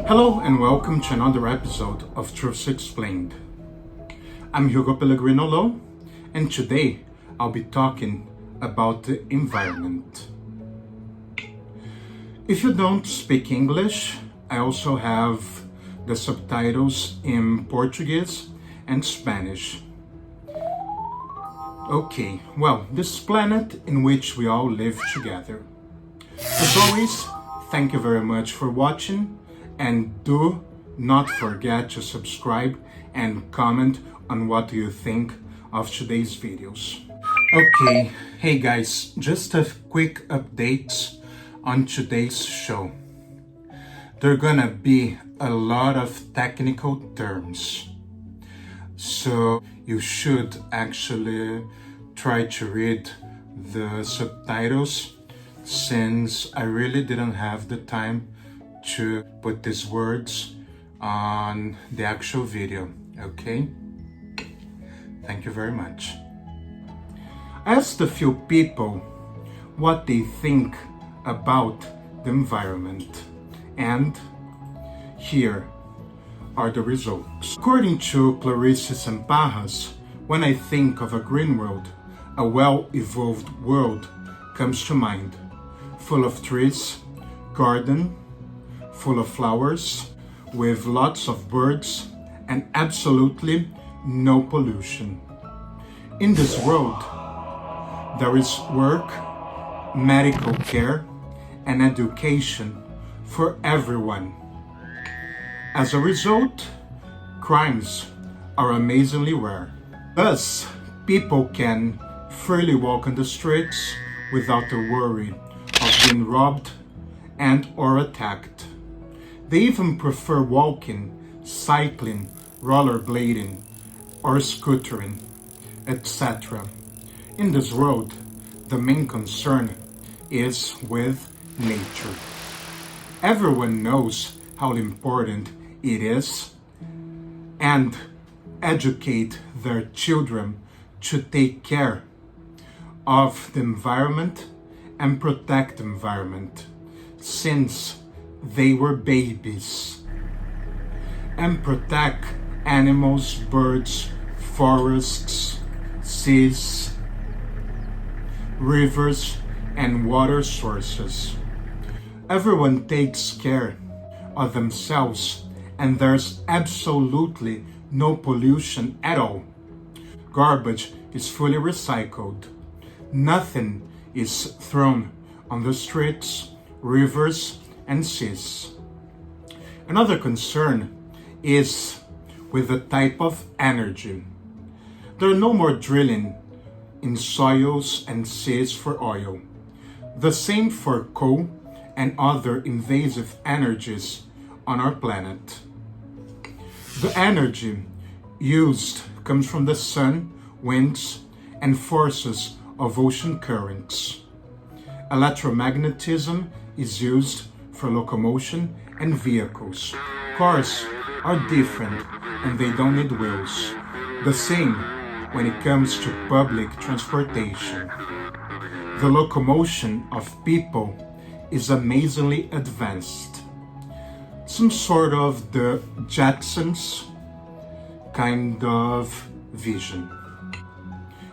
Hello and welcome to another episode of Truths Explained. I'm Hugo Pellegrino Low, and today I'll be talking about the environment. If you don't speak English, I also have the subtitles in Portuguese and Spanish. Okay, well, this planet in which we all live together. As always, thank you very much for watching, and do not forget to subscribe and comment on what you think of today's videos. Okay, hey guys, just a quick update on today's show. There are gonna be a lot of technical terms, so you should actually try to read the subtitles, since I really didn't have the time to put these words on the actual video, okay? Thank you very much. I asked a few people what they think about the environment, and here are the results. According to Clarice Sampajas, when I think of a green world, a well-evolved world comes to mind, full of trees, garden, full of flowers, with lots of birds, and absolutely no pollution. In this world, there is work, medical care, and education for everyone. As a result, crimes are amazingly rare. Thus, people can freely walk on the streets without the worry of being robbed and or attacked. They even prefer walking, cycling, rollerblading, or scootering, etc. In this world, the main concern is with nature. Everyone knows how important it is and educate their children to take care of the environment and protect the environment since they were babies, and protect animals, birds, forests, seas, rivers, and water sources. Everyone takes care of themselves, and there's absolutely no pollution at all. Garbage is fully recycled. Nothing is thrown on the streets, rivers, and seas. Another concern is with the type of energy. There are no more drilling in soils and seas for oil. The same for coal and other invasive energies on our planet. The energy used comes from the sun, winds, and forces of ocean currents. Electromagnetism is used for locomotion and vehicles. Cars are different and they don't need wheels. The same when it comes to public transportation. The locomotion of people is amazingly advanced. Some sort of the Jetsons kind of vision.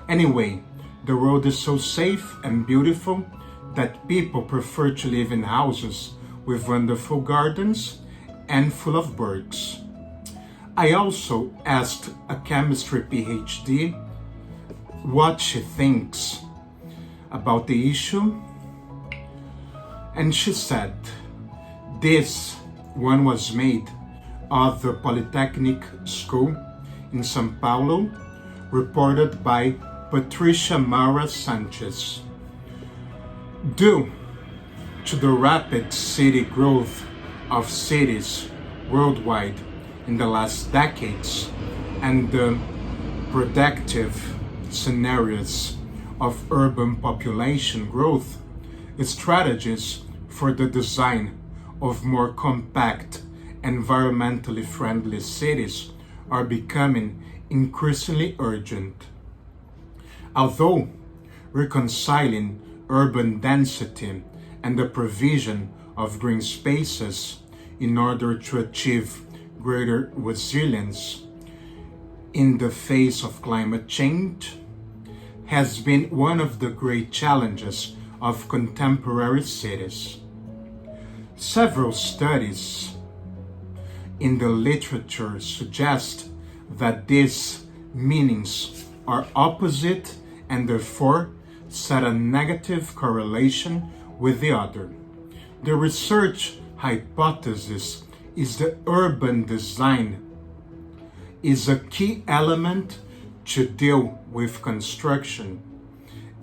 Anyway, the world is so safe and beautiful that people prefer to live in houses with wonderful gardens and full of birds. I also asked a chemistry PhD what she thinks about the issue, and she said this one was made at the Polytechnic School in São Paulo, reported by Patricia Mara Sanchez. Due to the rapid city growth of cities worldwide in the last decades and the predictive scenarios of urban population growth, strategies for the design of more compact, environmentally friendly cities are becoming increasingly urgent. Although reconciling urban density and the provision of green spaces in order to achieve greater resilience in the face of climate change has been one of the great challenges of contemporary cities. Several studies in the literature suggest that these meanings are opposite and therefore set a negative correlation with the other. The research hypothesis is that urban design is a key element to deal with construction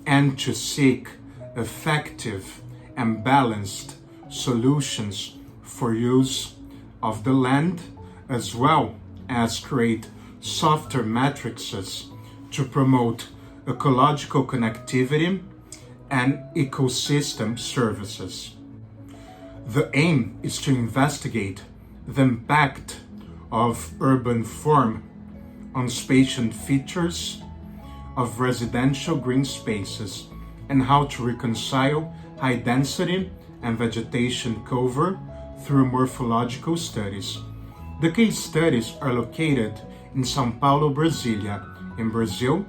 and to seek effective and balanced solutions for use of the land, as well as create softer matrices to promote ecological connectivity and ecosystem services. The aim is to investigate the impact of urban form on spatial features of residential green spaces and how to reconcile high density and vegetation cover through morphological studies. The case studies are located in São Paulo, Brasília, in Brazil,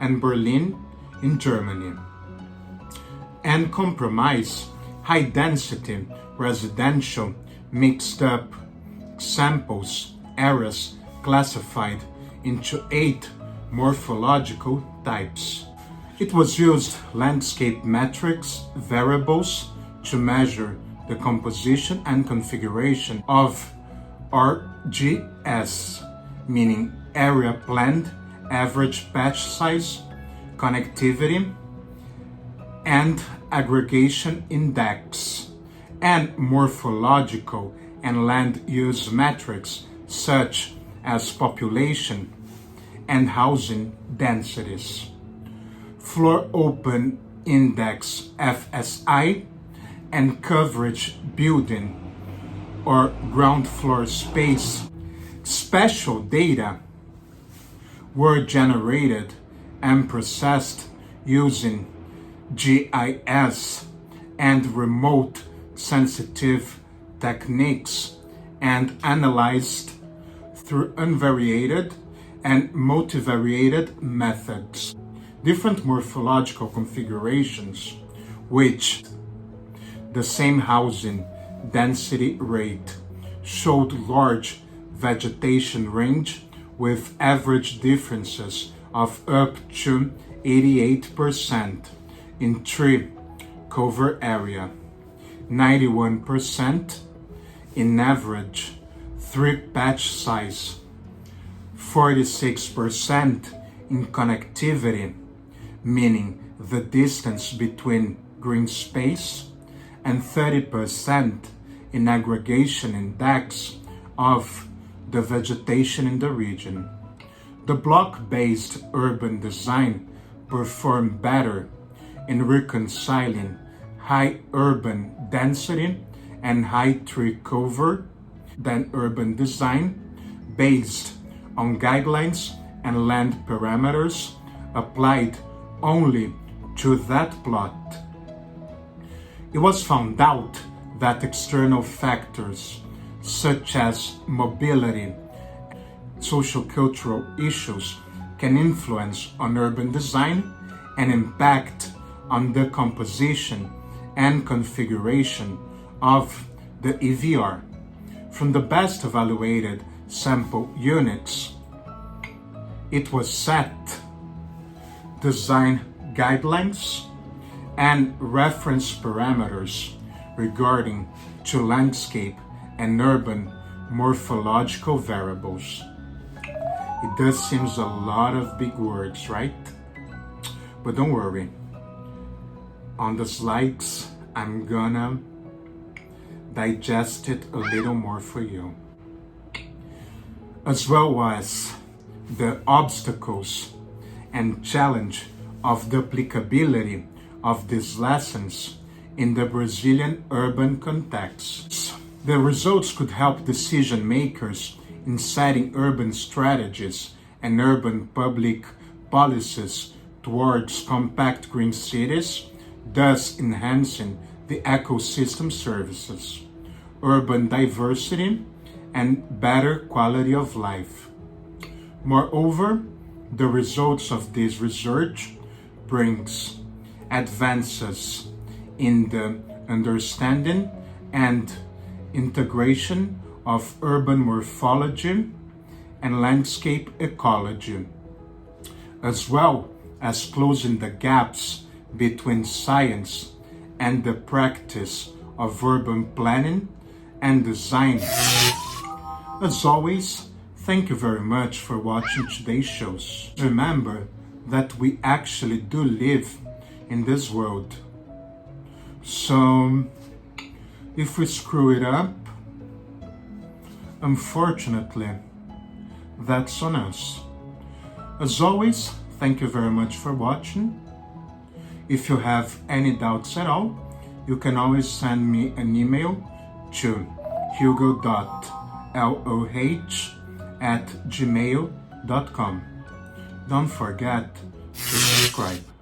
and Berlin, in Germany, and comprise high-density residential mixed-up samples areas classified into 8 morphological types. It was used landscape metrics variables to measure the composition and configuration of RGS, meaning area planned, average patch size, connectivity, and aggregation index, and morphological and land use metrics such as population and housing densities. Floor open index FSI and coverage building or ground floor space. Spatial data were generated and processed using GIS and remote sensitive techniques and analyzed through unvariated and multivariated methods. Different morphological configurations, which the same housing density rate, showed large vegetation range with average differences of up to 88% in tree cover area, 91% in average tree patch size, 46% in connectivity, meaning the distance between green space, and 30% in aggregation index of the vegetation in the region. The block-based urban design performed better in reconciling high urban density and high tree cover than urban design based on guidelines and land parameters applied only to that plot. It was found out that external factors such as mobility, social-cultural issues can influence on urban design and impact on the composition and configuration of the EVR. From the best evaluated sample units, it was set design guidelines and reference parameters regarding to landscape and urban morphological variables. It does seem a lot of big words, right? But don't worry. On the slides, I'm gonna digest it a little more for you. As well as the obstacles and challenge of the applicability of these lessons in the Brazilian urban context. The results could help decision makers in setting urban strategies and urban public policies towards compact green cities, thus enhancing the ecosystem services. urban diversity, and better quality of life. Moreover, the results of this research brings advances in the understanding and integration of urban morphology and landscape ecology, as well as closing the gaps between science and the practice of urban planning and design. As always, thank you very much for watching today's shows. Remember that we actually do live in this world. So, if we screw it up, unfortunately, that's on us. As always, thank you very much for watching. If you have any doubts at all, you can always send me an email to hugo.loh@gmail.com. Don't forget to subscribe.